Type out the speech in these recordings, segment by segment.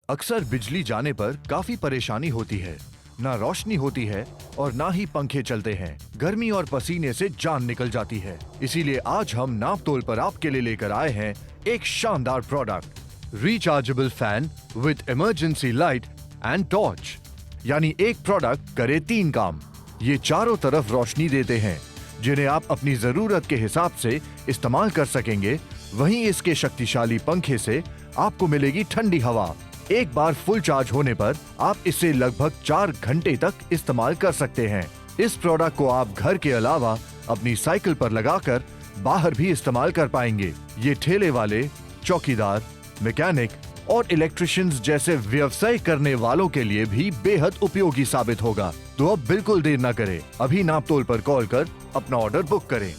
अक्सर बिजली जाने पर काफी परेशानी होती है। ना रोशनी होती है और ना ही पंखे चलते हैं। गर्मी और पसीने से जान निकल जाती है। इसीलिए आज हम नापतोल पर आपके लिए लेकर आए हैं एक शानदार product, rechargeable fan with emergency light and torch. यानी एक प्रोडक्ट करे 3 काम। ये चारों तरफ रोशनी देते हैं, जिन्हें आप अपनी जरूरत के हिसाब से इस्तेमाल कर सकेंगे। वहीं इसके शक्तिशाली पंखे से आपको मिलेगी ठंडी हवा। एक बार फुल चार्ज होने पर आप इसे लगभग 4 घंटे तक इस्तेमाल कर सकते हैं। इस प्रोडक्ट को आप घर के अलावा अपनी साइकिल पर लगाकर बाहर भी इस्तेमाल कर पाएंगे। ये ठेले वाले, चौकीदार, मैकेनिक और इलेक्ट्रिशियंस जैसे व्यवसाय करने वालों के लिए भी बेहद उपयोगी साबित होगा। तो अब बिल्कुल देर न करें, अभी नापतोल पर कॉल कर अपना ऑर्डर बुक करें।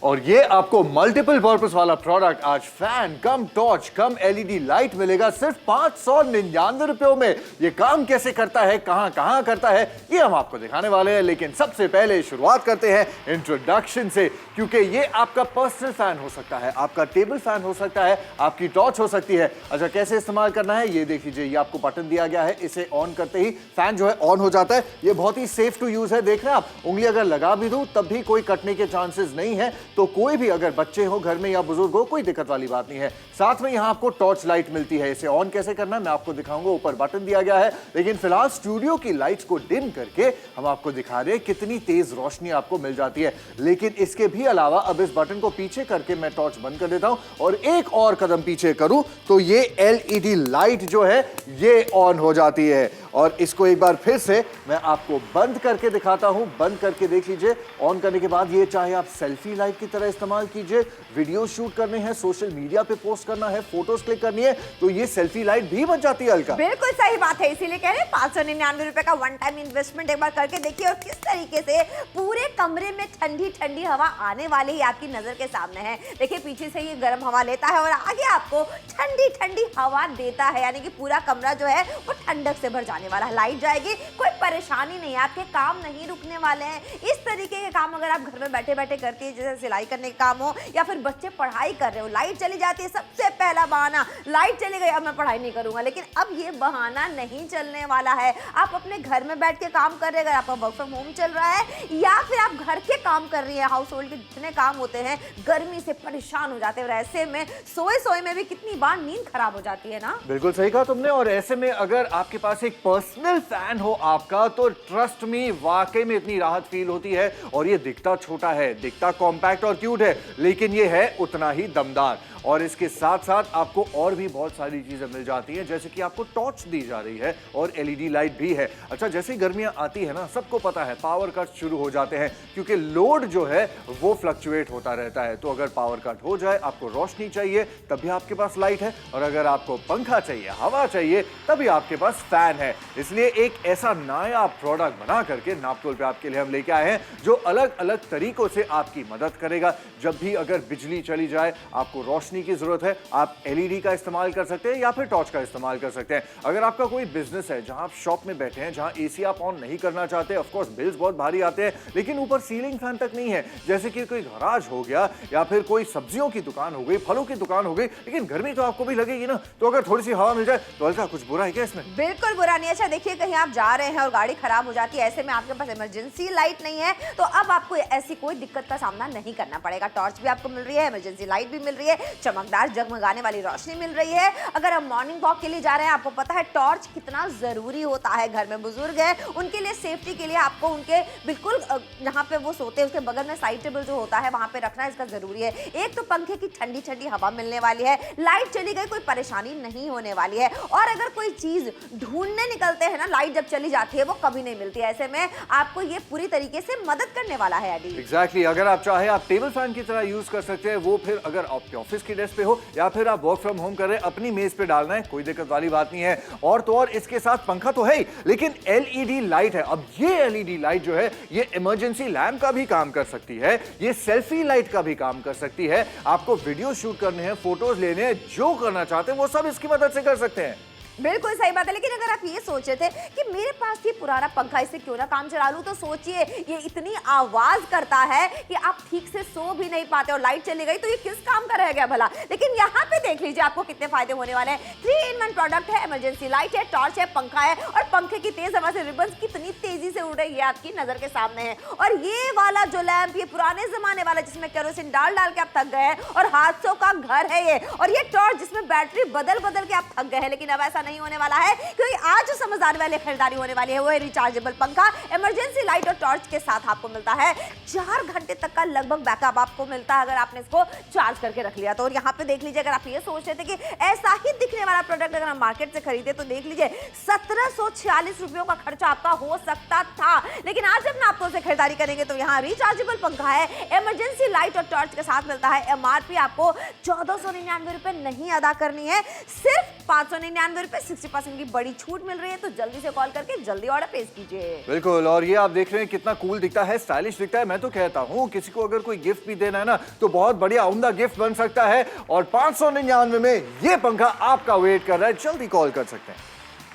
और ये आपको मल्टीपल पर्पस वाला प्रोडक्ट आज फैन कम टॉर्च कम एलईडी लाइट मिलेगा सिर्फ 599 रुपयों में। ये काम कैसे करता है, कहां करता है, ये हम आपको दिखाने वाले हैं। लेकिन सबसे पहले शुरुआत करते हैं इंट्रोडक्शन से, क्योंकि ये आपका पर्सनल फैन हो सकता है, आपका टेबल फैन हो सकता है, आपकी टॉर्च हो सकती है। अच्छा, कैसे इस्तेमाल करना है ये देख लीजिए। ये आपको बटन दिया गया है, इसे ऑन करते ही फैन जो है ऑन हो जाता है। ये बहुत ही सेफ टू यूज है। देख रहे हैं आप, उंगली अगर लगा भी दूं तब भी कोई कटने के चांसेस नहीं है। तो कोई भी अगर बच्चे हो घर में या बुजुर्ग हो, कोई दिक्कत वाली बात नहीं है। साथ में यहां आपको टॉर्च लाइट मिलती है। इसे ऑन कैसे करना है मैं आपको दिखाऊंगा। ऊपर बटन दिया गया है, लेकिन फिलहाल स्टूडियो की लाइट्स को डिम करके हम आपको दिखा रहे हैं कितनी तेज रोशनी आपको मिल जाती है। लेकिन इसके भी अलावा अब इस बटन को पीछे करके मैं टॉर्च बंद कर देता हूं और एक और कदम पीछे करूं तो ये एलईडी लाइट जो है ये ऑन हो जाती है। और इसको एक बार फिर से मैं आपको बंद करके दिखाता हूं। बंद करके देख लीजिए। ऑन करने के बाद ये चाहे आप सेल्फी लाइट की तरह इस्तेमाल कीजिए, वीडियो शूट करने हैं, सोशल मीडिया पे पोस्ट करना है, फोटोज क्लिक करनी है, तो ये सेल्फी लाइट भी बन जाती है। अलका बिल्कुल सही बात है, इसीलिए कह रहे हैं 599 रुपए का वन टाइम इन्वेस्टमेंट एक बार करके देखिए और किस तरीके से पूरे कमरे में ठंडी ठंडी हवा आने वाली ही आपकी नजर के सामने है। देखिए पीछे से ये गर्म हवा लेता है और आगे आपको ठंडी ठंडी हवा देता है, यानी कि पूरा कमरा जो है वो ठंडक से भर जाने वाला है। लाइट जाएगी, कोई परेशानी नहीं है, आपके काम नहीं रुकने वाले हैं। इस तरीके के काम अगर आप घर में बैठे बैठे करती है, जैसे सिलाई करने का काम हो या फिर बच्चे पढ़ाई कर रहे हो, लाइट चली जाती है, सबसे पहला बहाना लाइट चली गई, अब मैं पढ़ाई नहीं करूंगा। लेकिन अब ये बहाना नहीं चलने वाला है। आप अपने घर में बैठ के काम कर रहे हैं, अगर आपका वर्क फ्रॉम होम चल रहा है या फिर आप घर के काम कर रही है, हाउस होल्ड के जितने काम होते हैं, गर्मी से परेशान हो जाते हैं और ऐसे में सोए में भी कितनी बार नींद खराब हो जाती है ना। बिल्कुल सही कहा तुमने। और ऐसे में अगर आपके पास एक पर्सनल फैन हो आपका, तो ट्रस्ट मी वाकई में इतनी राहत फील होती है। और ये दिखता छोटा है, दिखता कॉम्पैक्ट और क्यूट है, लेकिन ये है उतना ही दमदार। और इसके साथ साथ आपको और भी बहुत सारी चीजें मिल जाती हैं, जैसे कि आपको टॉर्च दी जा रही है और एलईडी लाइट भी है। अच्छा, जैसे गर्मियां आती है ना, सबको पता है पावर कट शुरू हो जाते हैं, क्योंकि लोड जो है वो फ्लक्चुएट होता रहता है। तो अगर पावर कट हो जाए, आपको रोशनी चाहिए, तभी आपके पास लाइट है। और अगर आपको पंखा चाहिए, हवा चाहिए, तभी आपके पास फैन है। इसलिए एक ऐसा नायाब प्रोडक्ट बना करके नापतोल पे आपके लिए हम लेके आए हैं, जो अलग अलग तरीकों से आपकी मदद करेगा। जब भी अगर बिजली चली जाए, आपको रोशनी की जरूरत है, आप एलईडी का इस्तेमाल कर सकते हैं या फिर टॉर्च का इस्तेमाल कर सकते हैं। अगर आपका कोई बिजनेस है जहां आप शॉप में बैठे हैं, जहां एसी आप ऑन नहीं करना चाहते, ऑफ कोर्स बिल्स बहुत भारी आते हैं, लेकिन ऊपर सीलिंग फैन तक नहीं है, जैसे कि कोई गैराज हो गया या फिर कोई सब्जियों की दुकान हो गई, फलों की दुकान हो गई, लेकिन गर्मी तो आपको भी लगेगी ना। तो अगर थोड़ी सी हवा मिल जाए तो हल्का कुछ बुरा है क्या इसमें? बिल्कुल बुरा नहीं है। अच्छा देखिए, कहीं आप जा रहे हैं और गाड़ी खराब हो जाती है, ऐसे में आपके पास इमरजेंसी लाइट नहीं है, तो अब आपको ऐसी कोई दिक्कत का सामना नहीं करना पड़ेगा। टॉर्च भी आपको मिल रही है, इमरजेंसी लाइट भी मिल रही है, चमकदार जगमगाने वाली रोशनी मिल रही है। अगर आप मॉर्निंग वॉक के लिए जा रहे हैं, आपको पता है टॉर्च कितना जरूरी होता है। घर में बुजुर्ग है, उनके लिए सेफ्टी के लिए आपको उनके बिल्कुल जहां पे वो सोते हैं उसके बगल में साइड टेबल जो होता है वहां पे रखना इसका जरूरी है। एक तो पंखे की ठंडी ठंडी हवा मिलने वाली है, लाइट चली गई कोई परेशानी नहीं होने वाली है। और अगर कोई चीज ढूंढने निकलते हैं ना, लाइट जब चली जाती है वो कभी नहीं मिलती। ऐसे में आपको ये पूरी तरीके से मदद करने वाला है। एग्जैक्टली, अगर आप चाहे आप टेबल फैन की तरह यूज कर सकते हैं। वो फिर अगर आपके ऑफिस की डेस्क पे हो या फिर आप वर्क फ्रॉम होम कर रहे हैं, अपनी मेज पे डालना है, कोई दिक्कत वाली बात नहीं है। और तो और इसके साथ पंखा तो है ही, लेकिन एलईडी लाइट है। अब ये एलईडी लाइट जो है ये इमरजेंसी लैम्प का भी काम कर सकती है, ये सेल्फी लाइट का भी काम कर सकती है। आपको वीडियो शूट करने हैं, फोटोज लेने हैं, जो करना चाहते हैं वो सब इसकी मदद से कर सकते हैं। बिल्कुल सही बात है, लेकिन अगर आप ये सोच रहे थे कि मेरे पास ये पुराना पंखा, इससे क्यों ना काम चला लूं, तो सोचिए ये इतनी आवाज करता है कि आप ठीक से सो भी नहीं पाते, और लाइट चली गई तो ये किस काम का रह गया भला। लेकिन यहाँ पे देख लीजिए आपको कितने फायदे होने वाले हैं। 3-in-1 प्रोडक्ट है, इमरजेंसी लाइट है, टॉर्च है, पंखा है, और पंखे की तेज हवा से रिबन्स कितनी तेजी से उड़ रही है आपकी नजर के सामने है। और ये वाला जो लैंप, ये पुराने जमाने वाला जिसमें केरोसिन डाल डाल के आप थक गए हैं, और हादसों का घर है ये। और ये टॉर्च जिसमें बैटरी बदल बदल के आप थक गए हैं, लेकिन अब ऐसा नहीं होने वाला है, क्योंकि आज जो समझदारी वाली खरीदारी होने वाली है वो है रिचार्जेबल पंखा। इमरजेंसी लाइट और टॉर्च के साथ आपको मिलता है 4 घंटे तक का लगभग बैकअप आपको मिलता है अगर आपने इसको चार्ज करके रख लिया तो। और यहाँ पे देख लीजिए, अगर आप ये सोच रहे थे कि ऐसा ही दिखने वाला प्रोडक्ट अगर हम मार्केट से खरीदे तो देख लीजिए 1746 रुपयों का खर्चा आपका हो सकता था। लेकिन आज जब नापतोल से खरीदारी करेंगे तो यहाँ रिचार्जेबल पंखा है, इमरजेंसी लाइट और टॉर्च के साथ मिलता है। एमआरपी आपको 1499 रुपए नहीं अदा करनी है, सिर्फ 599 रुपए, 60% की बड़ी छूट मिल रही है। तो जल्दी से कॉल करके जल्दी ऑर्डर प्लेस कीजिए। बिल्कुल, और ये आप देख रहे हैं कितना कूल दिखता है, स्टाइलिश दिखता है। मैं तो कहता हूँ किसी को अगर कोई गिफ्ट भी देना है ना तो बहुत बढ़िया उम्दा गिफ्ट बन सकता है। और 599 में ये पंखा आपका वेट कर रहा है, जल्दी कॉल कर सकते हैं।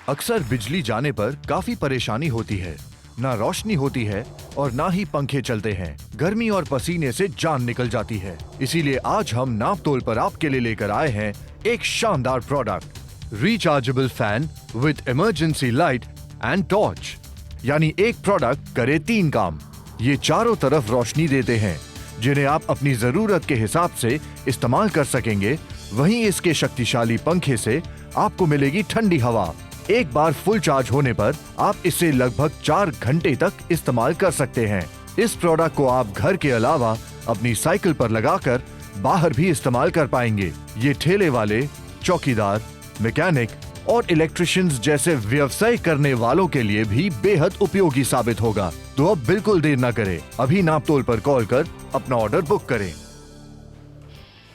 अक्सर बिजली जाने पर काफी परेशानी होती है, ना रोशनी होती है और ना ही पंखे चलते हैं। गर्मी और पसीने से जान निकल जाती है। इसीलिए आज हम नापतोल पर आपके लिए लेकर आए हैं एक शानदार product, rechargeable fan with emergency light and torch. यानी एक प्रोडक्ट करे 3 काम। ये चारों तरफ रोशनी देते हैं, जिन्हें आप अपनी जरूरत के हिसाब से इस्तेमाल कर सकेंगे। वहीं इसके शक्तिशाली पंखे से आपको मिलेगी ठंडी हवा। एक बार फुल चार्ज होने पर आप इसे लगभग 4 घंटे तक इस्तेमाल कर सकते हैं। इस प्रोडक्ट को आप घर के अलावा अपनी साइकिल पर लगाकर बाहर भी इस्तेमाल कर पाएंगे। ये ठेले वाले, चौकीदार, मैकेनिक और इलेक्ट्रिशियंस जैसे व्यवसाय करने वालों के लिए भी बेहद उपयोगी साबित होगा। तो अब बिल्कुल देर न करें, अभी नापतोल पर कॉल कर अपना ऑर्डर बुक करें।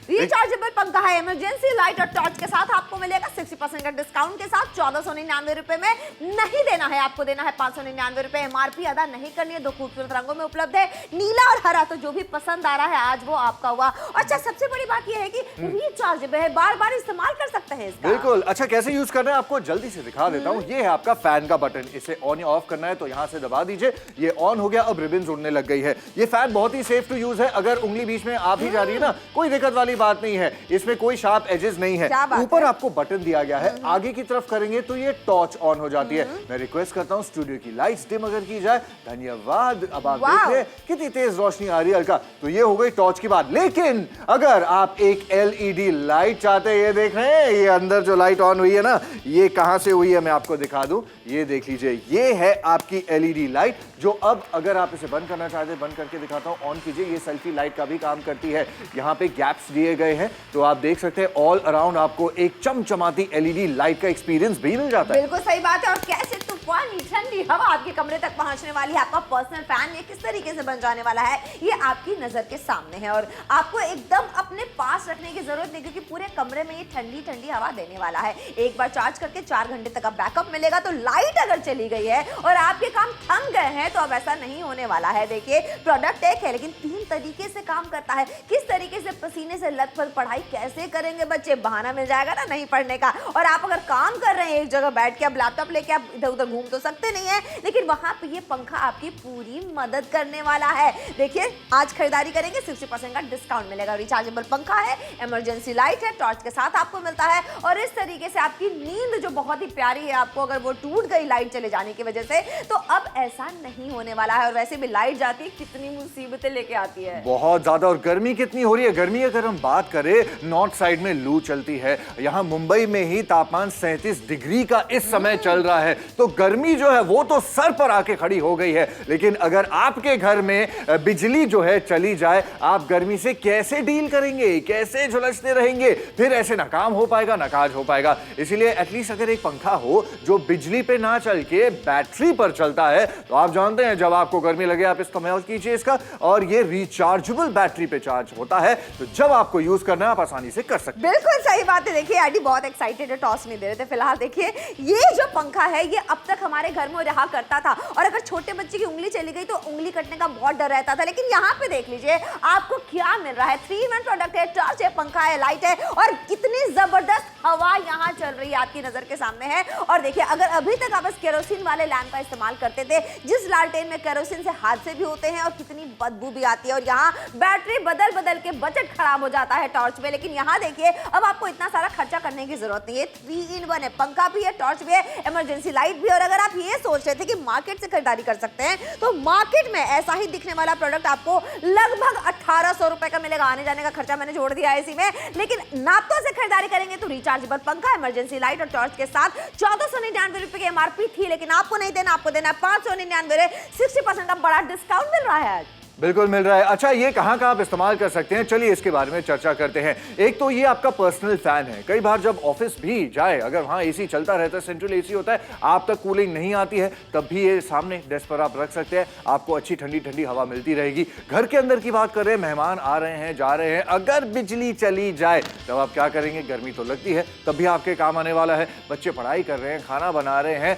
रिचार्जेबल पंखा है, इमरजेंसी लाइट और टॉर्च के साथ आपको मिलेगा 60% का डिस्काउंट के साथ 1499 रुपए में। नहीं देना है, आपको देना है 599 रुपए। एमआरपी अदा नहीं करनी है। 2 खूबसूरत रंगों में उपलब्ध है, नीला और हरा। तो जो भी पसंद आ रहा है आज वो आपका हुआ। अच्छा, सबसे बड़ी बात यह है कि रिचार्जेबल है, बार बार इस्तेमाल कर सकते हैं इसका। बिल्कुल। अच्छा, कैसे यूज करना है आपको जल्दी से दिखा देता हूँ। ये है आपका फैन का बटन, इसे ऑन या ऑफ करना है तो यहाँ से दबा दीजिए। ये ऑन हो गया, अब रिबन उड़ने लग गई है। ये फैन बहुत ही सेफ टू यूज है। अगर उंगली बीच में आ भी जा रही है ना, कोई दिक्कत वाली बात नहीं है। इसमें कोई शार्प एजेस नहीं है। ऊपर आपको बटन दिया गया है, आगे की तरफ करेंगे तो ये टॉर्च ऑन हो जाती है। मैं रिक्वेस्ट करता हूं स्टूडियो की लाइट्स डिम अगर की जाए। धन्यवाद। अब आप देख रहे हैं कितनी तेज रोशनी आ रही है हल्का। तो ये हो गई टॉर्च की बात। लेकिन अगर आप एक एलईडी लाइट चाहते हैं, ये देख रहे हैं, ये अंदर जो लाइट ऑन हुई है ना, ये कहां से हुई है मैं आपको दिखा दूं। ये देख लीजिए, ये है आपकी एलईडी लाइट, जो अब अगर आप इसे बंद करना चाहते हैं, बंद करके दिखाता हूं, ऑन कीजिए। ये सेल्फी लाइट का भी काम करती है। यहाँ पे गैप्स दिए गए हैं तो आप देख सकते हैं ऑल अराउंड आपको एक चमचमाती एलईडी लाइट का एक्सपीरियंस भी मिल जाता है। बिल्कुल सही बात है। और कैसे तूफानी ठंडी हवा आपके कमरे तक पहुंचने वाली है। आपका पर्सनल फैन ये किस तरीके से बन जाने वाला है, ये आपकी नजर के सामने है। और आपको एकदम अपने पास रखने की जरूरत नहीं, क्योंकि पूरे कमरे में ये ठंडी ठंडी हवा देने वाला है। एक बार चार्ज करके 4 घंटे तक का बैकअप मिलेगा। तो लाइट अगर चली गई है और आपके काम थम गए हैं तो अब ऐसा नहीं होने वाला है। देखिए, प्रोडक्ट एक है लेकिन 3 तरीके से काम करता है। किस तरीके से पसीने से लथपथ पढ़ाई कैसे करेंगे बच्चे, बहाना मिल जाएगा ना नहीं पढ़ने का। और आप अगर काम कर रहे हैं एक जगह बैठ के, अब लैपटॉप लेके आप इधर उधर घूम तो सकते नहीं है, लेकिन वहां पे ये पंखा आपकी पूरी मदद करने वाला है। देखिए, आज खरीदारी करेंगे 60% का डिस्काउंट मिलेगा। रिचार्जेबल पंखा है, इमरजेंसी लाइट है, टॉर्च के साथ आपको मिलता है। और इस तरीके से आपकी नींद जो बहुत ही प्यारी है, आपको अगर वो टूट गई लाइट चले जाने की वजह से, तो अब ऐसा नहीं होने वाला है। और वैसे भी लाइट जाती है, कितनी मुसीबतें लेके आती है, बहुत ज्यादा। और गर्मी कितनी हो रही है। गर्मी अगर हम बात करें, नॉर्थ साइड में लू चलती है। यहाँ मुंबई में ही तापमान 37 डिग्री का इस समय चल रहा है। तो गर्मी जो है वो तो सर पर आके खड़ी हो गई है। लेकिन अगर आपके घर में बिजली जो है चली जाए, आप गर्मी से कैसे डील करेंगे, कैसे झुलसते रहेंगे? फिर ऐसे ना काम हो पाएगा ना काज हो पाएगा। इसीलिए एटलीस्ट अगर एक पंखा हो जो बिजली पे ना चल के बैटरी पर चलता है, तो आप जानते हैं जब आपको गर्मी लगे आप इस्तेमाल कीजिए इसका। और ये रिचार्जेबल बैटरी पे चार्ज होता है, तो जब आपको यूज करना है आप आसानी से कर सकते हैं। बिल्कुल सही बात है। देखिए आरडी बहुत एक्साइटेड है, टॉस नहीं दे रहे थे। फिलहाल देखिए ये जो पंखा है ये अब तक हमारे घर में रहा करता था, और अगर छोटे बच्चे की उंगली चली गई तो उंगली कटने का बहुत डर रहता था, लेकिन यहाँ पे देख लीजिए आपको क्या मिल रहा है। 3-in-1 प्रोडक्ट है, टॉर्च है, पंखा है, लाइट है, और कितनी जबरदस्त हवा यहाँ चल रही है आपकी नजर के सामने है। और देखिए अगर अभी तक आप इस केरोसिन वाले लैंप का इस्तेमाल करते थे, जिस लालटेन में केरोसिन से हादसे भी होते हैं और कितनी बदबू भी आती है, और यहाँ बैटरी बदल बदल के बजट खराब हो जाता है टॉर्च में, लेकिन यहाँ देखिए अब आपको इतना सारा खर्चा करने की जरूरत नहीं है। 3-in-1 है, पंखा भी है, टॉर्च भी है, इमरजेंसी लाइट भी है। और अगर आप ये सोच रहे थे कि मार्केट से खरीदारी कर सकते हैं, तो मार्केट में ऐसा ही दिखने वाला प्रोडक्ट आपको लगभग 1800 रुपए का मिलेगा। आने जाने का खर्चा मैंने जोड़ दिया है इसी में, लेकिन नाप्तो से खरीदारी करेंगे तो रिचार्जेबल पंखा, इमरजेंसी लाइट और टॉर्च के साथ 1499 रुपए की एमआरपी थी, लेकिन आपको नहीं देना, आपको देना 599। 60% का बड़ा डिस्काउंट मिल रहा है आज। बिल्कुल मिल रहा है। अच्छा, ये कहाँ कहाँ आप इस्तेमाल कर सकते हैं, चलिए इसके बारे में चर्चा करते हैं। एक तो ये आपका पर्सनल फैन है। कई बार जब ऑफिस भी जाए, अगर वहाँ एसी चलता रहता है, सेंट्रल एसी होता है, आप तक कूलिंग नहीं आती है, तब भी ये सामने डेस्क पर आप रख सकते हैं, आपको अच्छी ठंडी ठंडी हवा मिलती रहेगी। घर के अंदर की बात कर रहे हैं, मेहमान आ रहे हैं, जा रहे हैं, अगर बिजली चली जाए तब आप क्या करेंगे? गर्मी तो लगती है, तब भी आपके काम आने वाला है। बच्चे पढ़ाई कर रहे हैं, खाना बना रहे हैं,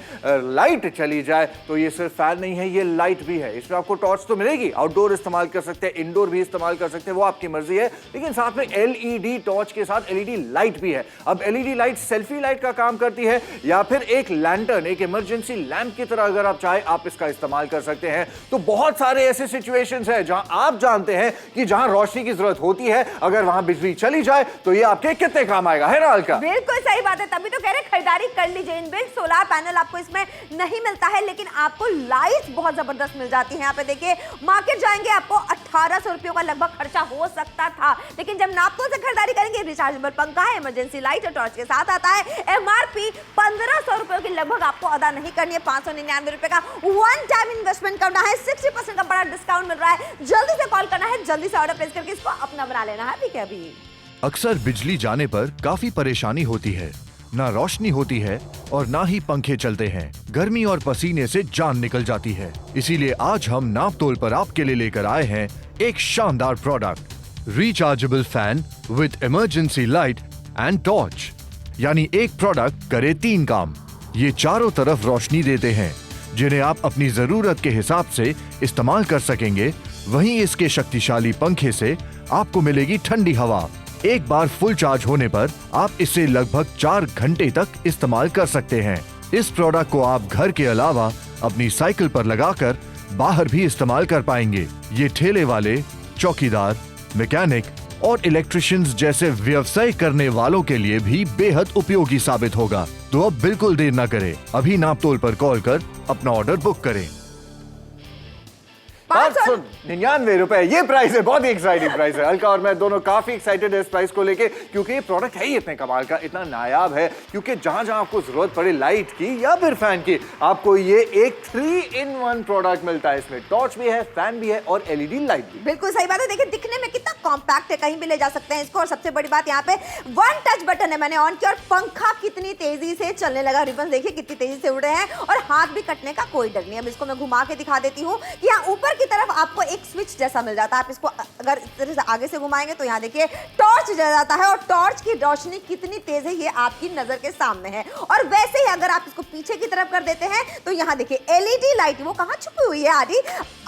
लाइट चली जाए तो ये सिर्फ फैन नहीं है, ये लाइट भी है। इसमें आपको टॉर्च तो मिलेगी, आउटडोर इस्तेमाल कर सकते हैं, इंडोर भी इस्तेमाल कर सकते हैं, वो आपकी मर्जी है, लेकिन साथ में एलईडी टॉर्च के साथ एलईडी लाइट भी है। अब एलईडी लाइट सेल्फी लाइट का काम करती है, या फिर एक लैंटर्न, एक इमरजेंसी लैंप की तरह अगर आप चाहे आप इसका इस्तेमाल कर सकते हैं। तो बहुत सारे ऐसे सिचुएशंस हैं जहां आप जानते हैं कि जहां रोशनी की जरूरत होती है, अगर वहां बिजली चली जाए तो ये आपके कितने काम आएगा, है ना अलका? बिल्कुल सही बात है, तभी तो कह रहे खरीदारी कर लीजिए। इनबिल्ट सोलर पैनल आपको इसमें नहीं मिलता है, लेकिन आपको लाइट बहुत जबरदस्त मिल जाती है। यहाँ पे देखिए मार्केट जाएंगे आपको 1800 रुपयों का लगभग खर्चा हो सकता था, लेकिन जब नाप्तो से खरीदारी करेंगे, रिचार्जेबल पंखा है, इमरजेंसी लाइट और टॉर्च के साथ आता है। एमआरपी 1500 रुपयों की लगभग आपको अदा नहीं करनी है, 599 रुपए का वन टाइम इन्वेस्टमेंट करना है। 60% का बड़ा डिस्काउंट मिल रहा है। जल्दी से कॉल करना है, जल्दी से ऑर्डर प्लेस करके इसको अपना बना लेना है। अभी अभी अक्सर बिजली जाने पर काफी परेशानी होती है। ना रोशनी होती है और ना ही पंखे चलते हैं। गर्मी और पसीने से जान निकल जाती है। इसीलिए आज हम नापतोल पर आपके लिए लेकर आए हैं एक शानदार product, rechargeable fan with emergency light and torch. यानी एक प्रोडक्ट करे 3 काम। ये चारों तरफ रोशनी देते हैं, जिन्हें आप अपनी जरूरत के हिसाब से इस्तेमाल कर सकेंगे। वहीं इसके शक्तिशाली पंखे से आपको मिलेगी ठंडी हवा। एक बार फुल चार्ज होने पर आप इसे लगभग 4 घंटे तक इस्तेमाल कर सकते हैं। इस प्रोडक्ट को आप घर के अलावा अपनी साइकिल पर लगाकर बाहर भी इस्तेमाल कर पाएंगे। ये ठेले वाले, चौकीदार, मैकेनिक और इलेक्ट्रिशियंस जैसे व्यवसाय करने वालों के लिए भी बेहद उपयोगी साबित होगा। तो अब बिल्कुल देर न करें, अभी नापतोल पर कॉल कर अपना ऑर्डर बुक करें। 599 रुपए ये प्राइस है, बहुत ही एक्साइटिंग प्राइस है। अलका और मैं दोनों काफी एक्साइटेड है इस प्राइस को लेके, क्योंकि ये प्रोडक्ट है ही इतने कमाल का, इतना नायाब है। क्योंकि जहां जहां आपको जरूरत पड़े लाइट की या फिर फैन की, आपको ये एक 3-in-1 प्रोडक्ट मिलता है। इसमें टॉर्च भी है, फैन भी है और एलईडी लाइट भी। बिल्कुल सही बात है। देखिए दिखने में कितना कॉम्पैक्ट है, कहीं भी ले जा सकते हैं इसको। और सबसे बड़ी बात यहाँ पे 1 टच बटन है, मैंने ऑन किया और पंखा कितनी तेजी से चलने लगा। रिबन देखिए कितनी तेजी से उड़ रहे हैं और हाथ भी कटने का कोई डर नहीं। अब इसको मैं घुमा के दिखा देती हूँ कि यहाँ ऊपर की तरफ आपको एक स्विच जैसा मिल जाता है। आप इसको अगर इस तरह से आगे से घुमाएंगे तो यहाँ देखिए टॉर्च जल जाता है, और टॉर्च की रोशनी कितनी तेज है ये आपकी नजर के सामने है। और वैसे ही अगर आप इसको पीछे की तरफ कर देते हैं तो यहाँ देखिए एलईडी लाइट, वो कहाँ छुपी हुई है आदि,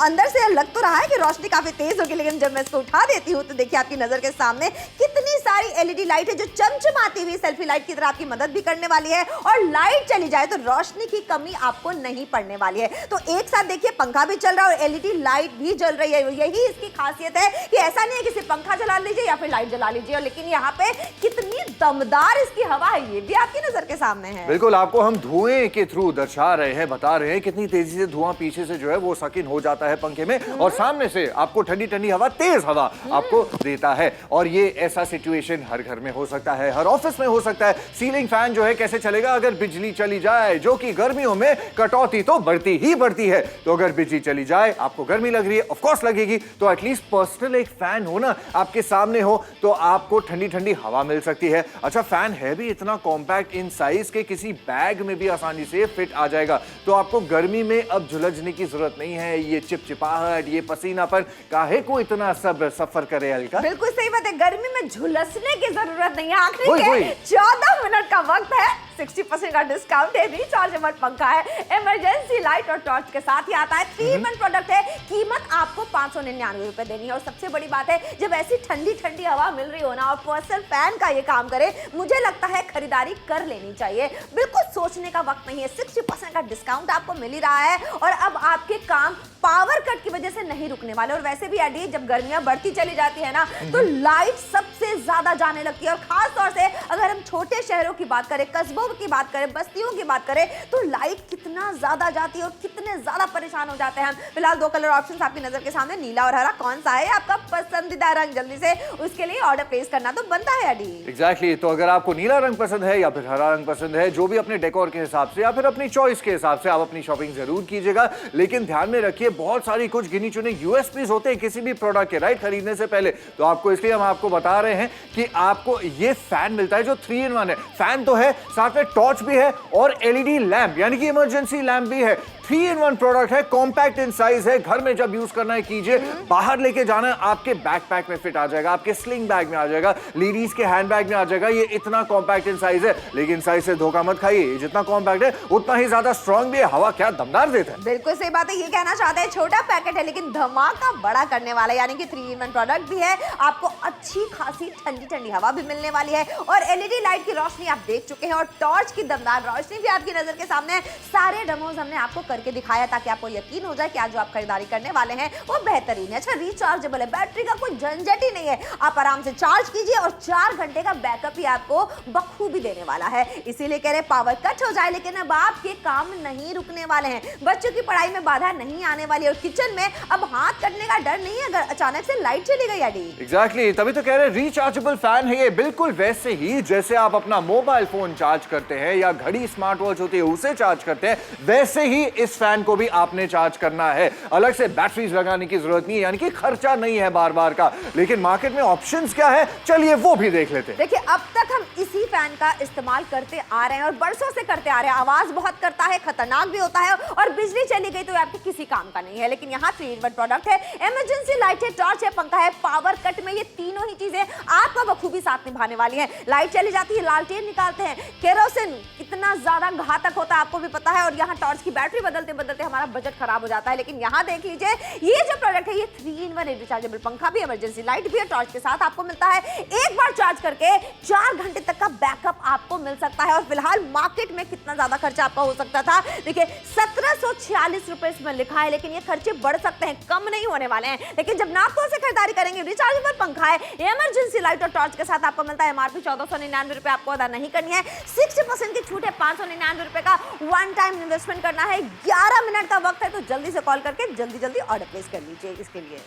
अंदर से लग तो रहा है कि रोशनी काफी तेज होगी, लेकिन जब मैं इसको उठा देती हूँ तो देखिए आपकी नजर के सामने कितनी सारी एलईडी लाइट है, जो चमचमाती हुई सेल्फी लाइट की तरह आपकी मदद भी करने वाली है। और लाइट चली जाए तो रोशनी की कमी आपको नहीं पड़ने वाली है। तो एक साथ देखिए पंखा भी चल रहा है और एलईडी लाइट भी जल रही है। यही इसकी खासियत है कि ऐसा नहीं है कि सिर्फ पंखा जला लीजिए या फिर लाइट जला लीजिए, लेकिन यहाँ पे कितनी दमदार इसकी हवा है ये भी आपकी नजर के सामने है। बिल्कुल, आपको हम धुएं के थ्रू दर्शा रहे हैं, बता रहे हैं कितनी तेजी से धुआं पीछे से जो है वो सकिन हो जाता है पंखे में, और सामने से आपको ठंडी ठंडी हवा, तेज हवा आपको देता है। और ये ऐसा सिचुएशन हर घर में हो सकता है, हर ऑफिस में हो सकता है। सीलिंग फैन जो है कैसे चलेगा अगर बिजली चली जाए, जो कि गर्मियों में कटौती तो बढ़ती ही बढ़ती है। तो अगर बिजली चली जाए, आपको गर्मी लग रही है, ऑफ कोर्स लगेगी, तो एटलीस्ट पर्सनल एक फैन हो ना आपके सामने हो तो आपको ठंडी ठंडी हवा मिल सकती है। अच्छा, फैन है भी इतना कॉम्पैक्ट इन साइज के किसी बैग में भी आसानी से फिट आ जाएगा, तो आपको गर्मी में अब झुलझने की जरूरत नहीं है। ये चिपचिपाहट, ये पसीनापन, काहे को इतना सब सफर करे अलका? बिल्कुल सही बात है, गर्मी में झुलसने की जरूरत नहीं है। आखिरी के 14 मिनट का वक्त है, 60% का डिस्काउंट है, रिचार्जेबल पंखा है, इमरजेंसी लाइट और टॉर्च के साथ ही आता है, 3-in-1 प्रोडक्ट है, कीमत आपको 599 रुपए देनी है। और सबसे बड़ी बात है, जब ऐसी ठंडी ठंडी हवा मिल रही हो ना और पर्सनल फैन का ये काम करे, मुझे लगता है खरीदारी कर लेनी चाहिए। बिल्कुल सोचने का वक्त नहीं है, 60% का डिस्काउंट आपको मिल ही रहा है और अब आपके काम पावर कट की वजह से नहीं रुकने वाले। और वैसे भी एडी, जब गर्मियां बढ़ती चली जाती है ना तो लाइट सबसे ज्यादा जाने लगती है, और खास तौर से अगर हम छोटे शहरों की बात करें, कस्बों की बात करें, बस्तियों की बात करें, तो लाइट कितना ज्यादा जाती है और कितने ज्यादा परेशान हो जाते हैं हम। फिलहाल 2 कलर ऑप्शंस आपकी नजर के सामने, नीला और हरा, कौन सा है आपका पसंदीदा रंग? जल्दी से उसके लिए ऑर्डर प्लेस करना तो बनता है एडी। एग्जैक्टली, तो अगर आपको नीला रंग पसंद है या फिर हरा रंग पसंद है, जो भी अपने डेकोर के हिसाब से या फिर अपनी चॉइस के हिसाब से आप अपनी शॉपिंग जरूर कीजिएगा। लेकिन ध्यान में रखिए, बहुत सारी कुछ गिनी चुनी यूएसपीज होते हैं किसी भी प्रोडक्ट के, राइट, खरीदने से पहले। तो आपको इसलिए हम आपको बता रहे हैं कि आपको ये फैन मिलता है जो 3-in-1 है। फैन तो है, साथ में टॉर्च भी है और एलईडी लैंप यानी कि इमरजेंसी लैंप भी है। 3-in-1 प्रोडक्ट है, कॉम्पैक्ट इन साइज है, घर में जब यूज करना है कीजिए, बाहर लेके जाना है आपके बैकपैक में फिट आ जाएगा, आपके स्लिंग बैग में आ जाएगा, लेडीज के हैंड बैग में आ जाएगा। ये इतना कॉम्पैक्ट इन साइज है, लेकिन साइज से धोखा मत खाइए, जितना कॉम्पैक्ट है उतना ही ज्यादा स्ट्रॉन्ग भी है, हवा क्या दमदार देता है। बिल्कुल सही बात है, ये कहना चाहते हैं छोटा पैकेट है लेकिन धमाका बड़ा करने वाला है, यानी कि 3-in-1 प्रोडक्ट भी है, आपको अच्छी खासी ठंडी ठंडी हवा भी मिलने वाली है और एलईडी लाइट की रोशनी आप देख चुके हैं और टॉर्च की दमदार रोशनी भी आपकी नजर के सामने है। सारे डेमोज हमने आपको करके दिखाया ताकि आपको यकीन हो जाए कि आज जो आप खरीदारी करने वाले हैं वो बेहतरीन है। अच्छा, रिचार्जेबल है, बैटरी का कोई झंझट ही नहीं है, आप आराम से चार्ज कीजिए और 4 घंटे का बैकअप ही आपको बखूबी देने वाला है। इसीलिए कह रहे पावर कट हो जाए लेकिन अब आपके काम नहीं रुकने वाले हैं, बच्चों की पढ़ाई में बाधा नहीं आने वाली और किचन में अब हाथ कटने का डर नहीं है अगर अचानक से लाइट चली गई। एग्जैक्टली, तभी तो कह रहे रिचार्जेबल फैन है ये, बिल्कुल वैसे ही जैसे आप अपना मोबाइल फोन चार्ज करते हैं या घड़ी स्मार्ट वॉच होती है उसे चार्ज करते हैं, वैसे ही इस फैन को भी आपने चार्ज करना है। अलग से बैटरीज लगाने की जरूरत नहीं है, यानी कि खर्चा नहीं है बार बार का। लेकिन मार्केट में ऑप्शंस क्या है, चलिए वो भी देख लेते हैं। देखिए, अब तक हम इसी फैन का इस्तेमाल करते आ रहे हैं और बरसों से करते आ रहे हैं। आवाज बहुत करता है, खतरनाक भी होता है और बिजली चली गई तो आपके किसी काम का नहीं है। लेकिन यहाँ 3-in-1 प्रोडक्ट है, इमरजेंसी लाइट है, टॉर्च है, पंखा है, पावर कट में ये तीनों ही चीजें आपका बखूबी साथ निभाने वाली हैं। लाइट चली जाती है, लालटेन निकालते हैं, केरोसिन कितना ज्यादा घातक होता है आपको भी पता है, और यहाँ टॉर्च की बैटरी बदलते बदलते हमारा बजट खराब हो जाता है। लेकिन यहाँ देख लीजिए, ये जो प्रोडक्ट है ये 3-in-1 रिचार्जेबल पंखा भी, इमरजेंसी लाइट भी और टॉर्च के साथ आपको मिलता है। एक बार चार्ज करके 4 घंटे तक का बैकअप आपको मिल सकता है। और फिलहाल मार्केट में कितना ज्यादा खर्चा आपका हो सकता था, देखिए 1746 रुपए इसमें लिखा है, लेकिन ये खर्चे बढ़ सकते हैं, कम नहीं होने वाले हैं। लेकिन जब नापतोल से खरीदारी करेंगे, रिचार्जेबल पंखा है, इमरजेंसी लाइट और टॉर्च के साथ आपको मिलता है। एमआरपी 1499 रुपए आपको अदा नहीं करनी है, 60% की छूट है, 599 रुपए का वन टाइम इन्वेस्टमेंट करना है। 11 मिनट का वक्त है, तो जल्दी से कॉल करके जल्दी ऑर्डर प्लेस कर लीजिए इसके लिए।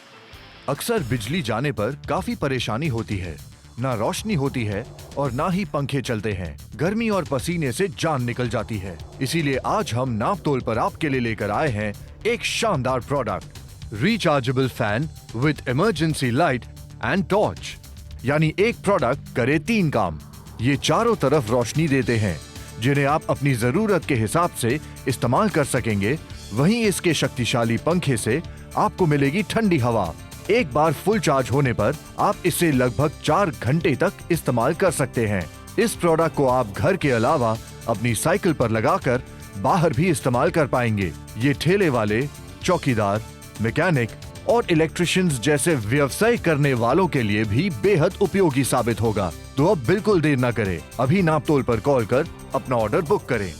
अक्सर बिजली जाने पर काफी परेशानी होती है, ना रोशनी होती है और ना ही पंखे चलते हैं। गर्मी और पसीने से जान निकल जाती है। इसीलिए आज हम नाप तोल पर आपके लिए लेकर आए हैं एक शानदार product, rechargeable fan with emergency light and torch. यानी एक प्रोडक्ट करे 3 काम। ये चारों तरफ रोशनी देते हैं, जिन्हें आप अपनी जरूरत के हिसाब से इस्तेमाल कर सकेंगे। वहीं इसके शक्तिशाली पंखे से आपको मिलेगी ठंडी हवा। एक बार फुल चार्ज होने पर आप इसे लगभग 4 घंटे तक इस्तेमाल कर सकते हैं। इस प्रोडक्ट को आप घर के अलावा अपनी साइकिल पर लगाकर बाहर भी इस्तेमाल कर पाएंगे। ये ठेले वाले, चौकीदार, मैकेनिक और इलेक्ट्रिशियंस जैसे व्यवसाय करने वालों के लिए भी बेहद उपयोगी साबित होगा। तो अब बिल्कुल देर न करें, अभी नापतोल पर कॉल कर अपना ऑर्डर बुक करें।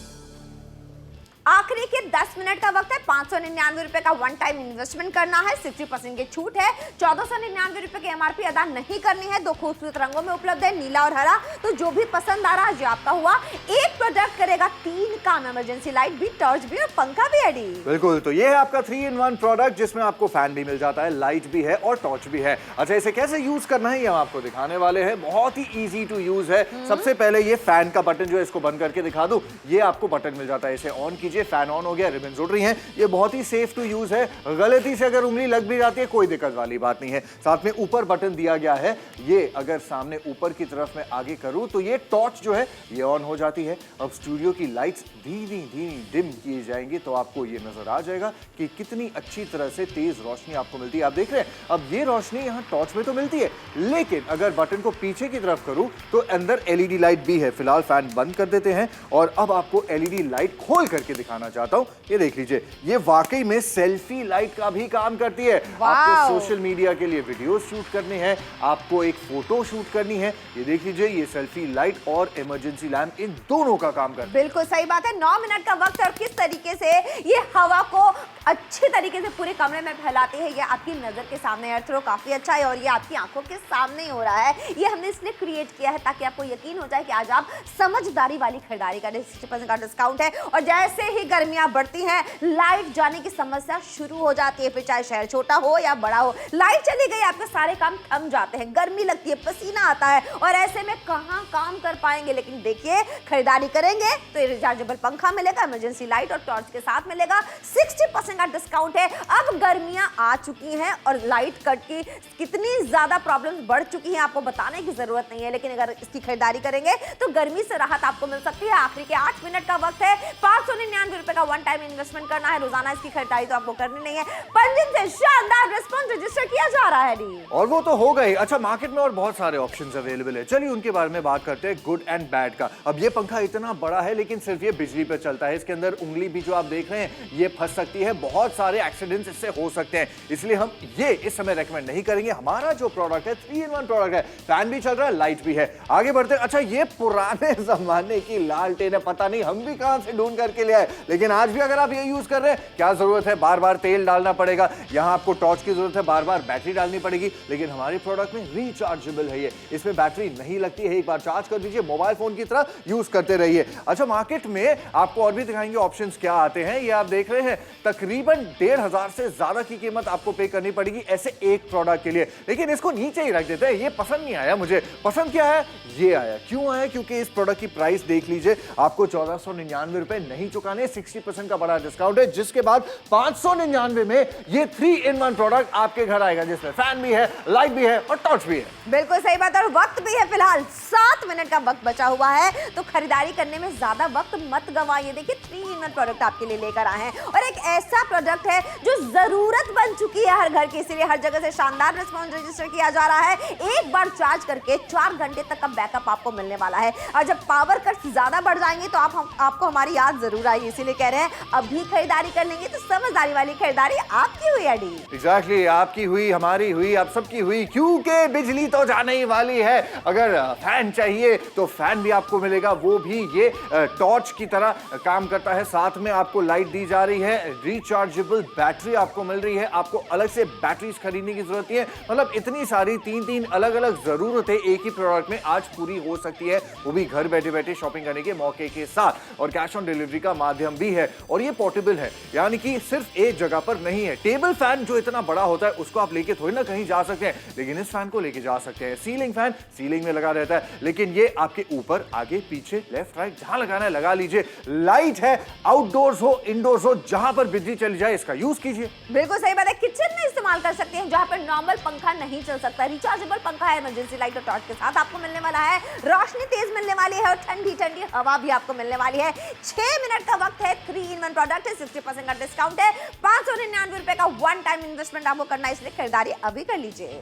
आखिरी के 10 मिनट का वक्त है, 599 रुपए का वन टाइम इन्वेस्टमेंट करना है, 60% की छूट है, 1499 रुपए की एमआरपी अदा नहीं करनी है। 2 खूबसूरत रंगों में उपलब्ध है, नीला और हरा। तो जो भी पसंद आ रहा है, जो आपका हुआ, एक प्रोडक्ट करेगा 3 काम, इमरजेंसी लाइट भी, टॉर्च भी और पंखा भी। एडी, बिल्कुल, तो ये है आपका 3-in-1 प्रोडक्ट, जिसमें आपको फैन भी मिल जाता है, लाइट भी है और टॉर्च भी है। अच्छा, इसे कैसे यूज करना है ये हम आपको दिखाने वाले हैं। बहुत ही इजी टू यूज है। सबसे पहले ये फैन का बटन जो है, इसको बंद करके दिखा दूं, ये आपको बटन मिल जाता है, इसे ऑन कीजिए, फैन ऑन हो गया, रिबन्स उड़ रही हैं। ये बहुत ही सेफ टू यूज है, गलती से अगर उंगली लग भी जाती है कोई दिक्कत वाली बात नहीं है। साथ में ऊपर बटन दिया गया है, ये अगर सामने ऊपर की तरफ मैं आगे करूं तो ये टॉर्च जो है ये ऑन हो जाती है। अब स्टूडियो की लाइट्स धीमी धीमी डिम की जाएंगी तो आपको ये नजर आ जाएगा कि कितनी अच्छी तरह से तेज रोशनी आपको मिलती है। आप देख रहे हैं अब ये रोशनी यहाँ टॉर्च में तो मिलती है, लेकिन अगर बटन को पीछे की तरफ करूं तो अंदर एलईडी लाइट भी है। फिलहाल फैन बंद कर देते हैं और अब आपको एलईडी लाइट खोल करके दिखाना चाहता हूं। ये देख लीजिए, ये वाकई में सेल्फी लाइट का भी काम करती है। आपको सोशल मीडिया के लिए वीडियो शूट करने हैं, आपको एक फोटो शूट करनी है, ये देख लीजिए ये सेल्फी लाइट और इमरजेंसी लैम्प इन दोनों का काम करता है। बिल्कुल सही बात है, 9 मिनट का वक्त है और किस तरीके से ये हवा को अच्छे तरीके से पूरे कमरे में फैलाते हैं, ये आपकी नजर के सामने है। थ्रो काफी अच्छा है और ये आपकी आंखों के सामने ही हो रहा है। ये हमने इसलिए क्रिएट किया है ताकि आपको यकीन हो जाए कि आज आप समझदारी वाली खरीदारी करें। 60% का डिस्काउंट है और जैसे ही गर्मियां बढ़ती हैं लाइट जाने की समस्या शुरू हो जाती है। फिर चाहे शहर छोटा हो या बड़ा हो, लाइट चली गई आपके सारे काम थम जाते हैं, गर्मी लगती है, पसीना आता है और ऐसे में कहां काम कर पाएंगे। लेकिन देखिए, खरीदारी करेंगे तो रिचार्जेबल पंखा मिलेगा, इमरजेंसी लाइट और टॉर्च के साथ मिलेगा। 60% का डिस्काउंट है। अब गर्मियां आ चुकी हैं और लाइट कट की कितनी ज्यादा प्रॉब्लम्स बढ़ चुकी हैं आपको बताने की जरूरत नहीं है, लेकिन अगर इसकी खरीदारी करेंगे तो गर्मी से राहत आपको मिल सकती है। आखिरी के 8 मिनट का वक्त है, 599 रुपए का वन टाइम इन्वेस्टमेंट करना है। रोजाना इसकी खरीदारी तो आपको करनी नहीं है। 5 दिन से शानदार रिस्पॉन्स रजिस्टर किया जा रहा है डी। और वो तो हो गई। अच्छा, मार्केट में और बहुत सारे ऑप्शंस अवेलेबल है, चलिए उनके बारे में बात करते हैं, गुड एंड बैड का। अब ये पंखा इतना बड़ा है लेकिन सिर्फ ये बिजली पे चलता है, इसके अंदर उंगली भी जो आप देख रहे हैं ये फंस सकती है, बहुत सारे एक्सीडेंट्स इससे हो सकते हैं, इसलिए हम ये इस समय रेकमेंड नहीं करेंगे। हमारा जो प्रोडक्ट है 3-in-1 प्रोडक्ट है, फैन भी चल रहा है, लाइट भी है। आगे बढ़ते हैं। अच्छा, ये पुराने जमाने की लालटेन है, पता नहीं हम भी कहां से ढूंढ करके ले आए, लेकिन आज भी अगर आप ये यूज कर रहे हैं, क्या जरूरत है बार बार तेल डालना पड़ेगा, यहां आपको टॉर्च की जरूरत है, बार बार बैटरी डालनी पड़ेगी, लेकिन हमारे प्रोडक्ट में रिचार्जेबल है, ये इसमें बैटरी नहीं लगती है, एक बार चार्ज कर दीजिए, मोबाइल फोन की तरह यूज करते रहिए। अच्छा, मार्केट में आपको और भी दिखाएंगे ऑप्शंस क्या आते हैं, ये आप देख रहे हैं तकरीबन 1500 से ज्यादा की कीमत आपको पे करनी पड़ेगी ऐसे एक प्रोडक्ट के लिए, लेकिन इसको नीचे ही रख देते हैं। ये पसंद नहीं आया मुझे, पसंद क्या है, ये आया। क्यों आया? क्योंकि इस प्रोडक्ट की प्राइस देख लीजिए, आपको 1499 रुपए नहीं चुकाने, 60% का बड़ा डिस्काउंट है, जिसके बाद 599 में ये 3-in-1 प्रोडक्ट आपके घर आएगा, जिसमें फैन भी है, लाइट भी है और टॉर्च भी है। बिल्कुल सही बात है और वक्त भी है, फिलहाल 7 मिनट का वक्त बचा हुआ है, तो खरीदारी करने में ज्यादा वक्त मत गवाइए। देखिए, 3-in-1 प्रोडक्ट आपके लिए लेकर आए हैं और एक ऐसा प्रोडक्ट है जो जरूरत बन चुकी है हर घर की, इसीलिए हर जगह से शानदार रिस्पॉन्स रजिस्टर किया जा रहा है। एक बार चार्ज करके 4 घंटे तक का बैकअप आपको मिलने वाला है और जब पावर कट ज्यादा बढ़ जाएंगे तो आपको हमारी याद जरूर आएगी, इसीलिए कह रहे हैं अभी खरीदारी कर लेंगे तो समझदारी वाली खरीदारी आपकी हुई है डी। एग्जैक्टली, आपकी हुई, हमारी हुई, आप सबकी हुई, क्योंकि बिजली तो जाने ही वाली है। अगर फैन चाहिए तो फैन भी आपको मिलेगा, वो भी ये टॉर्च की तरह काम करता है, साथ में आपको लाइट दी जा रही है, रिचार्जेबल बैटरी आपको मिल रही है, आपको अलग से बैटरीज खरीदने की जरूरत है। मतलब इतनी सारी 3 अलग अलग जरूरतें एक ही प्रोडक्ट में आज पूरी हो सकती है, वो भी घर बैठे बैठे शॉपिंग करने के मौके के साथ, और कैश ऑन डिलीवरी का माध्यम भी है और ये पोर्टेबल है, यानी कि सिर्फ एक जगह पर नहीं है। टेबल फैन जो इतना बड़ा होता है उसको आप लेके थोड़ी ना कहीं जा सकते हैं, लेकिन इस फैन को लेके जा सकते हैं। सीलिंग फैन सीलिंग में लगा रहता है, लेकिन ये आपके ऊपर, आगे, पीछे, लेफ्ट, राइट, जहां लगाना है लगा लीजिए। लाइट है, आउटडोर्स हो, इंडोर्स हो, जहां पर बिजली चली जाए इसका यूज कीजिए। बिल्कुल सही बात है, किचन में इस्तेमाल कर सकते हैं जहां पर नॉर्मल पंखा नहीं चल सकता। रिचार्जेबल पंखा है, इमरजेंसी लाइट और टॉर्च के साथ आपको मिलने वाला है, रोशनी तेज मिलने वाली है और ठंडी ठंडी हवा भी आपको मिलने वाली है। 6 मिनट का वक्त है, 3-in-1 प्रोडक्ट है, 60% का डिस्काउंट है, 599 रुपए का वन टाइम इन्वेस्टमेंट आपको करना है, इसलिए खरीदारी अभी कर लीजिए।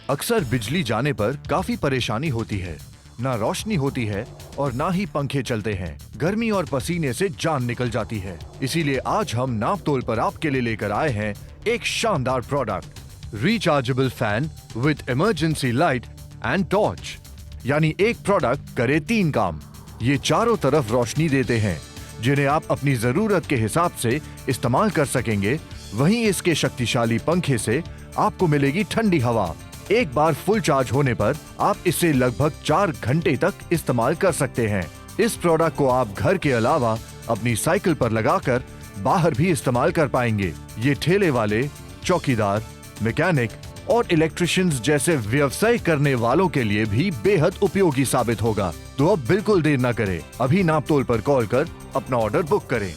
अक्सर बिजली जाने पर काफी परेशानी होती है, ना रोशनी होती है और ना ही पंखे चलते हैं, गर्मी और पसीने से जान निकल जाती है। इसीलिए आज हम नापतोल पर आपके लिए लेकर आए हैं एक शानदार product, rechargeable fan with emergency light and torch, यानी एक प्रोडक्ट करे 3 काम। ये चारों तरफ रोशनी देते हैं, जिन्हें आप अपनी जरूरत के हिसाब से इस्तेमाल कर सकेंगे। वहीं इसके शक्तिशाली पंखे से आपको मिलेगी ठंडी हवा। एक बार फुल चार्ज होने पर आप इसे लगभग 4 घंटे तक इस्तेमाल कर सकते हैं। इस प्रोडक्ट को आप घर के अलावा अपनी साइकिल पर लगाकर बाहर भी इस्तेमाल कर पाएंगे। ये ठेले वाले, चौकीदार, मैकेनिक और इलेक्ट्रिशियंस जैसे व्यवसाय करने वालों के लिए भी बेहद उपयोगी साबित होगा। तो अब बिल्कुल देर न करें, अभी नापतोल पर कॉल कर अपना ऑर्डर बुक करें।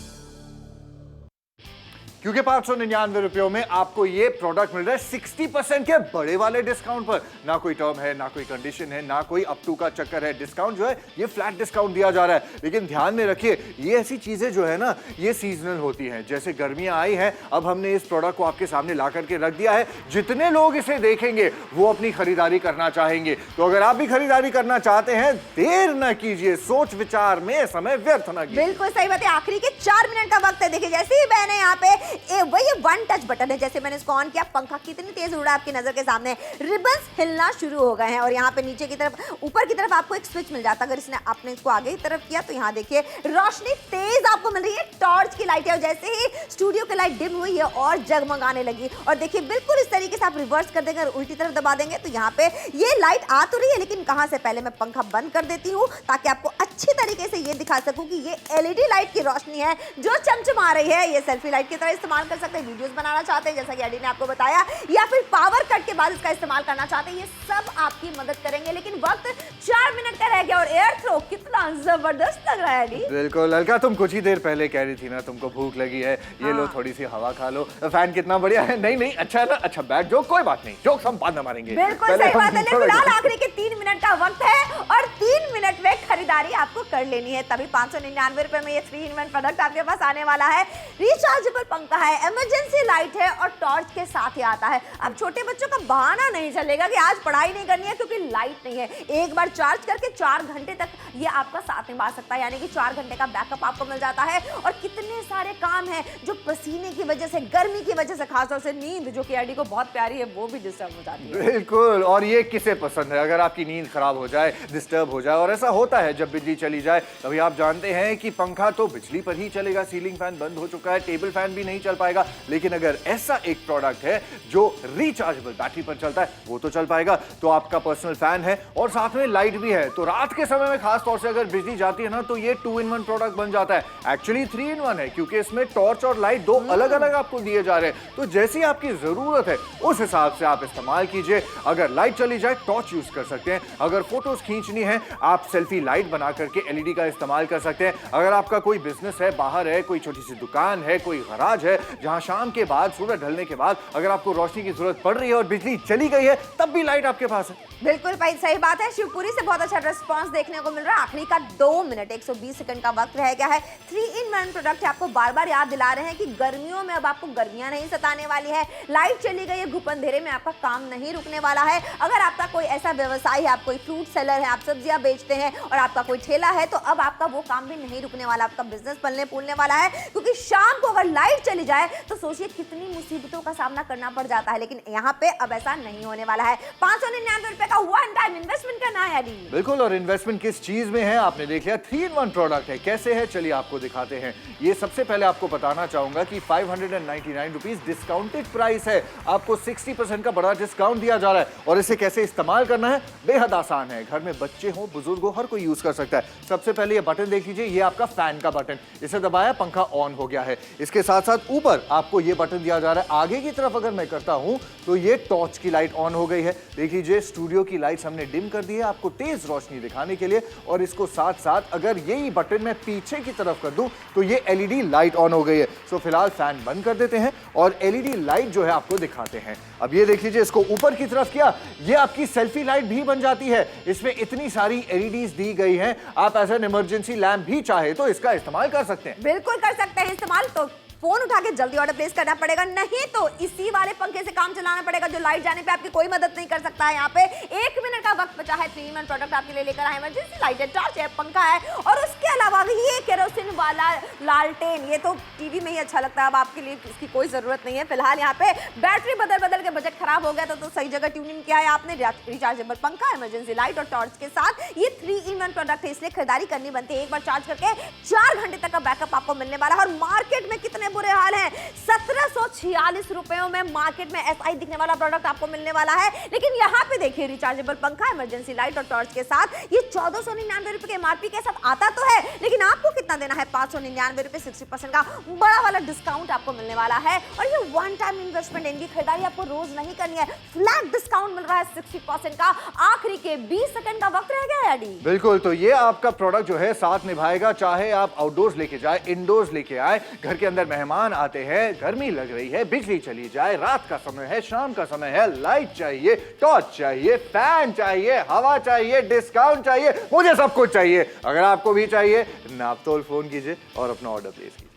क्योंकि 599 रुपयों में आपको ये प्रोडक्ट मिल रहा है 60% के बड़े वाले डिस्काउंट पर। ना कोई टर्म है, ना कोई कंडीशन है, ना कोई अप टू का चक्कर है। डिस्काउंट जो है ये फ्लैट डिस्काउंट दिया जा रहा है। लेकिन ध्यान में रखिए, ये ऐसी चीजें जो है ना, ये सीजनल होती हैं। जैसे गर्मियां आई हैं, अब हमने इस प्रोडक्ट को आपके सामने ला करके रख दिया है। जितने लोग इसे देखेंगे वो अपनी खरीदारी करना चाहेंगे। तो अगर आप भी खरीदारी करना चाहते हैं, देर न कीजिए, सोच विचार में समय व्यर्थ न कीजिए। बिल्कुल सही बात है। आखिरी के 4 मिनट का वक्त है। देखिए जैसे ही मैंने यहाँ पे वही वन टच बटन है, जैसे मैंने इसको ऑन किया, पंखा कितनी तेज उड़ा आपकी नजर के सामने, रिबन्स हिलना शुरू हो गए हैं। और यहाँ पे नीचे की तरफ, ऊपर की तरफ आपको एक स्विच मिल जाता है। अगर इसने आपने इसको आगे की तरफ किया तो यहाँ देखिए रोशनी तेज आपको मिल रही है, टॉर्च की लाइट है। और जैसे ही स्टूडियो की लाइट डिम हुई है और जगमगाने लगी। और देखिए बिल्कुल इस तरीके से आप रिवर्स कर देंगे, उल्टी तरफ दबा देंगे तो यहाँ पे ये लाइट आ तो रही है, लेकिन कहाँ से, पहले मैं पंखा बंद कर देती हूँ ताकि आपको अच्छी तरीके से ये दिखा सकूं कि ये एलईडी लाइट की रोशनी है जो चमचमा रही है। ये सेल्फी लाइट की तरह इस्तेमाल कर सकते हैं, वीडियोस बनाना चाहते हैं जैसा कि एडी ने आपको बताया, या फिर पावर कट के बाद इसका इस्तेमाल करना चाहते हैं, ये सब आपकी मदद करेंगे। लेकिन वक्त 4 मिनट का रह गया और एयर थ्रो कितना जबरदस्त लग रहा है एडी। बिल्कुल अलका, तुम कुछ ही देर पहले कह रही थी ना तुमको भूख लगी है, ये लो थोड़ी सी हवा खा लो। फैन कितना बढ़िया है। नहीं नहीं, अच्छा है ना, अच्छा बैठ जाओ, कोई बात नहीं, जोक्स हम बाद में मारेंगे। बिल्कुल सही बात है। फिलहाल आखिरी के 3 मिनट का वक्त है और 3 मिनट में खरीदारी आपको कर लेनी है, तभी 599 रुपए में ये 3-in-1 प्रोडक्ट आपके पास आने वाला है। रिचार्जेबल पंखा है, इमरजेंसी लाइट है और टॉर्च के साथ ही आता है। अब छोटे बच्चों का बहाना नहीं चलेगा कि आज पढ़ाई नहीं करनी है क्योंकि लाइट नहीं है। एक बार चार्ज करके 4 घंटे तक ये आपका साथ निभा सकता है, यानी कि 4 घंटे का बैकअप आपको मिल जाता है। और कितने सारे काम हैं जो पसीने की वजह से, गर्मी की वजह से, खासतौर से नींद जो कि एडी को बहुत प्यारी है, वो भी डिस्टर्ब हो जाती है। बिल्कुल, और ये किसे पसंद है अगर आपकी नींद खराब हो जाए, डिस्टर्ब हो जाए। और ऐसा होता है जब बिजली चली जाए। तभी आप जानते हैं कि पंखा तो बिजली पर ही चलेगा, सीलिंग फैन बंद हो चुका है, टेबल फैन भी नहीं चल पाएगा। लेकिन अगर ऐसा एक प्रोडक्ट है जो रिचार्जेबल बैटरी पर चलता है, वो तो चल पाएगा। तो आपका पर्सनल फैन है और साथ में लाइट भी है, तो रात के समय में खास तौर से अगर बिजली जाती है ना, तो ये 2-in-1 प्रोडक्ट बन जाता है। एक्चुअली 3-in-1 है, क्योंकि इसमें टॉर्च और लाइट दो अलग अलग आपको दिए जा रहे हैं। तो जैसी आपकी जरूरत है उस हिसाब से आप इस्तेमाल कीजिए। अगर लाइट चली जाए, टॉर्च यूज कर सकते हैं। अगर फोटोज खींचनी है, आप सेल्फी लाइट बना करके एलईडी का इस्तेमाल कर सकते हैं। अगर आपका कोई बिजनेस है, बाहर है, कोई छोटी सी दुकान है, कोई गराज है, जहां शाम के बाद, सूरज ढलने के बाद अगर आपको रोशनी की जरूरत पड़ रही है और बिजली चली गई है, तब भी लाइट आपके पास है। बिल्कुल भाई, सही बात है। शिवपुरी से बहुत अच्छा रिस्पांस देखने को मिल रहा है। आखिरी का 2 मिनट 120 सेकंड का वक्त रह गया है। 3-in-1 प्रोडक्ट आपको बार बार याद दिला रहे हैं कि गर्मियों में अब आपको गर्मियां नहीं सताने वाली है। लाइट चली गई है, घुप अंधेरे में आपका काम नहीं रुकने वाला है। अगर आपका कोई ऐसा व्यवसाय है, आप कोई फ्रूट सेलर है, आप सब्जियां बेचते हैं और आपका कोई ठेला है, तो अब आपका वो काम भी नहीं रुकने वाला, आपका बिजनेस पलने फूलने वाला है। क्योंकि शाम को अगर लाइट चली जाए तो सोचिए कितनी मुसीबतों का सामना करना पड़ जाता है। लेकिन यहाँ पे अब ऐसा नहीं होने वाला है। 599 रुपए का वन टाइम इन्वेस्टमेंट करना है एडी। बिल्कुल, और इन्वेस्टमेंट किस चीज में है आपने देख लिया। 3-in-1 प्रोडक्ट है, कैसे है चलिए आपको दिखाते हैं। ये सबसे पहले आपको बताना चाहूंगा कि 599 रुपीज डिस्काउंटेड प्राइस है। आपको 60% का बड़ा डिस्काउंट दिया जा रहा है। और इसे कैसे इस्तेमाल करना है, बेहद आसान है। घर में बच्चे हो, बुजुर्ग हो, हर कोई यूज कर सकता है। सबसे पहले ये बटन देख लीजिए, ये आपका फैन का बटन, इसे दबाया, पंखा ऑन हो गया है। इसके साथ साथ ऊपर आपको ये बटन दिया जा रहा है। आगे की तरफ अगर मैं करता हूं तो ये टॉर्च की लाइट ऑन हो गई है। देख लीजिए, स्टूडियो की लाइट्स हमने डिम कर दी है आपको तेज रोशनी दिखाने के लिए। और इसको साथ साथ अगर यही बटन मैं पीछे की तरफ कर दूं तो ये एलईडी लाइट ऑन हो गई है। सो फिलहाल फैन बंद कर देते हैं और एलईडी लाइट जो है आपको दिखाते हैं। अब ये देख लीजिए, इसको ऊपर की तरफ किया, ये आपकी सेल्फी लाइट भी बन जाती है। इसमें इतनी सारी एलईडीज दी गई हैं, आप एज एन इमरजेंसी लैंप भी चाहे तो इसका इस्तेमाल कर सकते हैं। बिल्कुल कर सकते हैं इस्तेमाल। तो फोन उठा के जल्दी ऑर्डर प्लेस करना पड़ेगा, नहीं तो इसी वाले पंखे से काम चलाना पड़ेगा जो लाइट जाने पे आपकी कोई मदद नहीं कर सकता है। यहाँ पे 1 मिनट का वक्त बचा है। 3-in-1 प्रोडक्ट आपके लिए लेकर आए, इमरजेंसी लाइट है, टॉर्च है, पंखा है और उसके अलावा ये केरोसिन वाला लालटेन। ये तो टीवी में ही अच्छा लगता है, अब आपके लिए इसकी कोई जरूरत नहीं है। फिलहाल यहाँ पे बैटरी बदल के बजट खराब हो गया तो सही जगह ट्यूनिंग किया है आपने। रिचार्जेबल पंखा, इमरजेंसी लाइट और टॉर्च के साथ ये 3-in-1 प्रोडक्ट है, इसलिए खरीदारी करनी बनती है। एक बार चार्ज करके 4 घंटे तक का बैकअप आपको मिलने वाला है। और मार्केट में कितने बुरे हाल हैं, 1700 46 रुपयों में मार्केट में ऐसा ही दिखने वाला प्रोडक्ट आपको मिलने वाला है। लेकिन यहाँ पे देखिए रिचार्जेबल पंखा, इमरजेंसी लाइट और टॉर्च के साथ ये 1499 रुपए के एमआरपी के साथ आता तो है, लेकिन आपको कितना देना है? 599 रुपए, 60% का बड़ा वाला डिस्काउंट आपको मिलने वाला है। और ये वन टाइम इन्वेस्टमेंट, इनकी खरीदारी आपको रोज नहीं करनी है, फ्लैट डिस्काउंट मिल रहा है 60% का। आखिरी के 20 सेकंड का वक्त रह गया है। बिल्कुल, तो ये आपका प्रोडक्ट जो है साथ निभाएगा, चाहे आप आउटडोर्स लेके जाए, इंडोर्स लेके आए, घर के अंदर मेहमान आते हैं, गर्मी लग रही है, बिजली चली जाए, रात का समय है, शाम का समय है, लाइट चाहिए, टॉर्च चाहिए, फैन चाहिए, हवा चाहिए, डिस्काउंट चाहिए, मुझे सब कुछ चाहिए। अगर आपको भी चाहिए, नापतोल फोन कीजिए और अपना ऑर्डर प्लेस कीजिए।